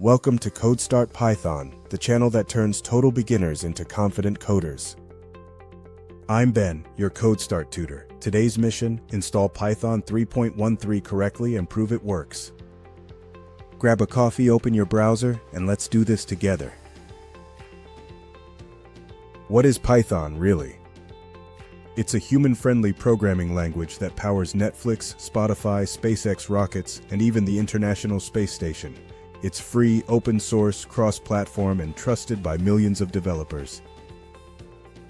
Welcome to CodeStart Python, the channel that turns total beginners into confident coders. I'm Ben, your CodeStart tutor. Today's mission: install Python 3.13 correctly and prove it works. Grab a coffee, open your browser, and let's do this together. What is Python, really? It's a human-friendly programming language that powers Netflix, Spotify, SpaceX rockets, and even the International Space Station. It's free, open-source, cross-platform, and trusted by millions of developers.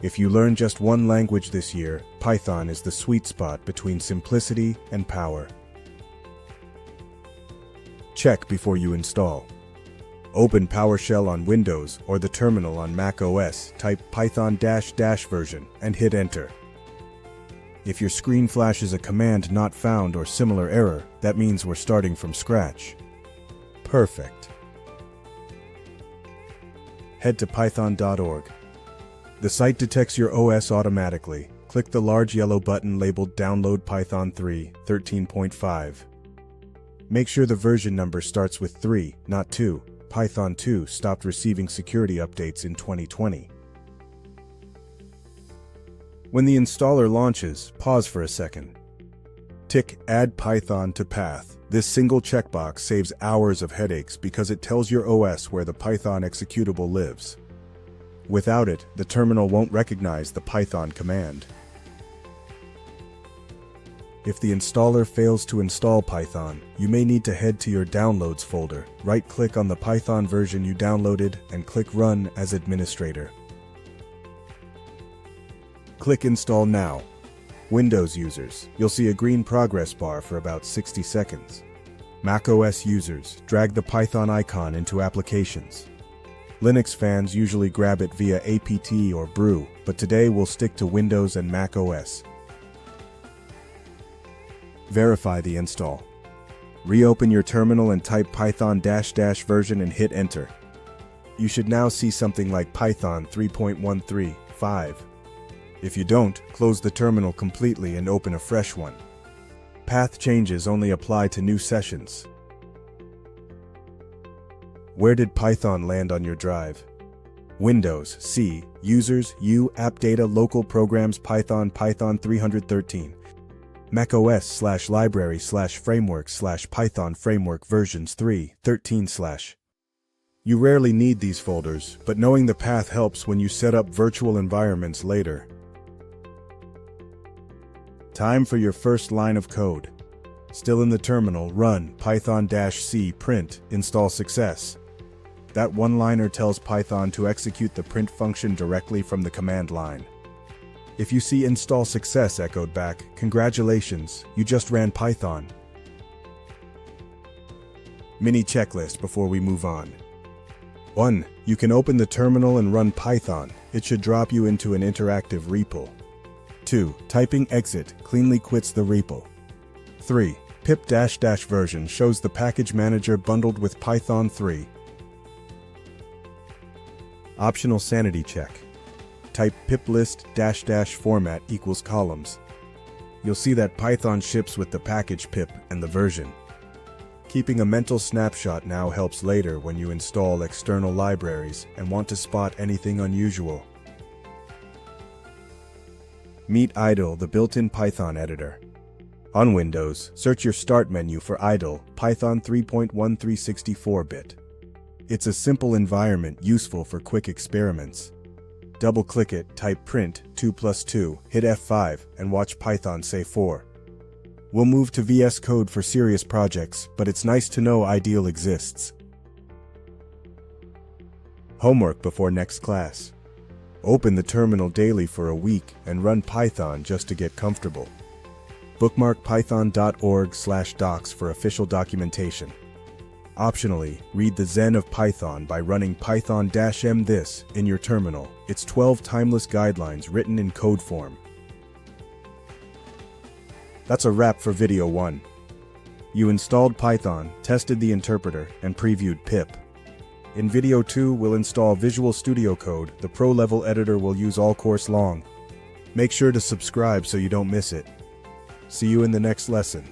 If you learn just one language this year, Python is the sweet spot between simplicity and power. Check before you install. Open PowerShell on Windows or the terminal on Mac OS, type Python -- version, and hit Enter. If your screen flashes a command not found or similar error, that means we're starting from scratch. Perfect. Head to python.org. The site detects your OS automatically. Click the large yellow button labeled Download Python 3 13.5. Make sure the version number starts with 3, not 2. Python 2 stopped receiving security updates in 2020. When the installer launches, pause for a second. Tick Add Python to Path. This single checkbox saves hours of headaches because it tells your OS where the Python executable lives. Without it, the terminal won't recognize the Python command. If the installer fails to install Python, you may need to head to your Downloads folder, right-click on the Python version you downloaded, and click Run as administrator. Click Install Now. Windows users, you'll see a green progress bar for about 60 seconds. macOS users, drag the Python icon into Applications. Linux fans usually grab it via apt or brew, but today we'll stick to Windows and macOS. Verify the install. Reopen your terminal and type Python -- version and hit Enter. You should now see something like Python 3.13.5. If you don't, close the terminal completely and open a fresh one. Path changes only apply to new sessions. Where did Python land on your drive? Windows, C, Users, U, App Data, Local Programs, Python, Python 313. macOS /library/framework/Python framework versions 3.13/. You rarely need these folders, but knowing the path helps when you set up virtual environments later. Time for your first line of code. Still in the terminal, run Python -c print install success. That one-liner tells Python to execute the print function directly from the command line. If you see install success echoed back, congratulations, you just ran Python. Mini checklist before we move on. 1. You can open the terminal and run Python. It should drop you into an interactive REPL. 2. Typing exit cleanly quits the REPL. 3. pip -- version shows the package manager bundled with Python 3. Optional sanity check. Type pip list -- format equals columns. You'll see that Python ships with the package pip and the version. Keeping a mental snapshot now helps later when you install external libraries and want to spot anything unusual. Meet idle, the built-in Python editor. On Windows, search your Start menu for idle, Python 3.13 64-bit. It's a simple environment useful for quick experiments. Double-click it, type print 2+2, hit F5, and watch Python say 4. We'll move to VS Code for serious projects, but it's nice to know IDLE exists. Homework before next class. Open the terminal daily for a week and run Python just to get comfortable. Bookmark python.org/docs for official documentation. Optionally, read the Zen of Python by running Python -m this in your terminal. It's 12 timeless guidelines written in code form. That's a wrap for video 1. You installed Python, tested the interpreter, and previewed pip. In video 2, we'll install Visual Studio Code, the pro-level editor we'll use all course long. Make sure to subscribe so you don't miss it. See you in the next lesson.